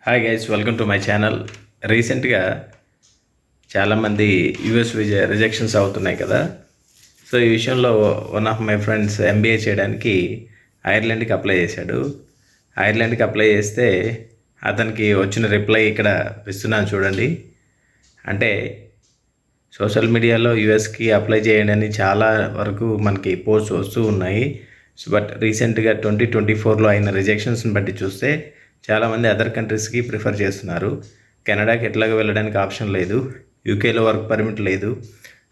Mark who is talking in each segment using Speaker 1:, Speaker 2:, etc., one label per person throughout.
Speaker 1: Hi guys, welcome to my channel. రీసెంట్గా చాలామంది US rejections అవుతున్నాయి కదా. సో ఈ విషయంలో one of my friends MBA చేయడానికి ఐర్లాండ్కి అప్లై చేశాడు. ఐర్లాండ్కి అప్లై చేస్తే అతనికి వచ్చిన రిప్లై ఇక్కడ ఇస్తున్నాను చూడండి. అంటే సోషల్ మీడియాలో యూఎస్కి అప్లై చేయండి అని చాలా వరకు మనకి పోస్ట్ వస్తూ ఉన్నాయి. బట్ రీసెంట్గా 2024లో అయిన రిజెక్షన్స్ని బట్టి చూస్తే చాలామంది అదర్ కంట్రీస్కి ప్రిఫర్ చేస్తున్నారు. కెనడాకి ఎట్లాగో వెళ్ళడానికి ఆప్షన్ లేదు, యూకేలో వర్క్ పర్మిట్ లేదు.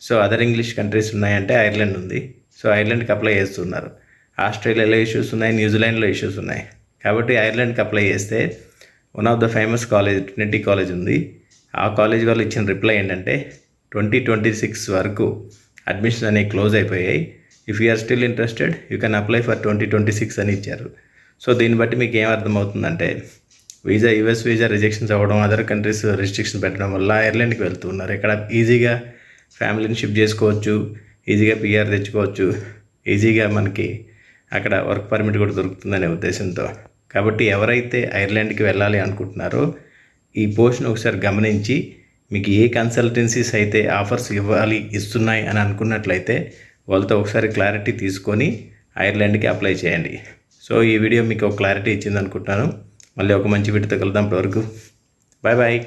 Speaker 1: సో అదర్ ఇంగ్లీష్ కంట్రీస్ ఉన్నాయంటే ఐర్లాండ్ ఉంది. సో ఐర్లాండ్కి అప్లై చేస్తున్నారు. ఆస్ట్రేలియాలో ఇష్యూస్ ఉన్నాయి, న్యూజిలాండ్లో ఇష్యూస్ ఉన్నాయి. కాబట్టి ఐర్లాండ్కి అప్లై చేస్తే one of the famous college Trinity college ఉంది. ఆ కాలేజ్ వాళ్ళు ఇచ్చిన రిప్లై ఏంటంటే 2026 వరకు అడ్మిషన్ అనేవి క్లోజ్ అయిపోయాయి. If you are still interested you can apply for 2026 అని ఇచ్చారు. సో దీన్ని బట్టి మీకు ఏమర్థమవుతుందంటే యూఎస్ వీజా రిజెక్షన్స్ అవ్వడం, అదర్ కంట్రీస్ రిస్ట్రిక్షన్ పెట్టడం వల్ల ఐర్లాండ్కి వెళ్తున్నారు. ఇక్కడ ఈజీగా ఫ్యామిలీని షిఫ్ట్ చేసుకోవచ్చు, ఈజీగా పిఆర్ తెచ్చుకోవచ్చు, ఈజీగా మనకి అక్కడ వర్క్ పర్మిట్ కూడా దొరుకుతుందనే ఉద్దేశంతో. కాబట్టి ఎవరైతే ఐర్లాండ్కి వెళ్ళాలి అనుకుంటున్నారో ఈ పోస్ట్ను ఒకసారి గమనించి మీకు ఏ కన్సల్టెన్సీస్ అయితే ఆఫర్స్ ఇస్తున్నాయి అని అనుకున్నట్లయితే వాళ్ళతో ఒకసారి క్లారిటీ తీసుకొని ఐర్లాండ్కి అప్లై చేయండి. సో ఈ వీడియో మీకు ఒక క్లారిటీ ఇచ్చింది అనుకుంటున్నాను. మళ్ళీ ఒక మంచి వీడియోతో కలుద్దాం. అప్పటివరకు బాయ్ బాయ్.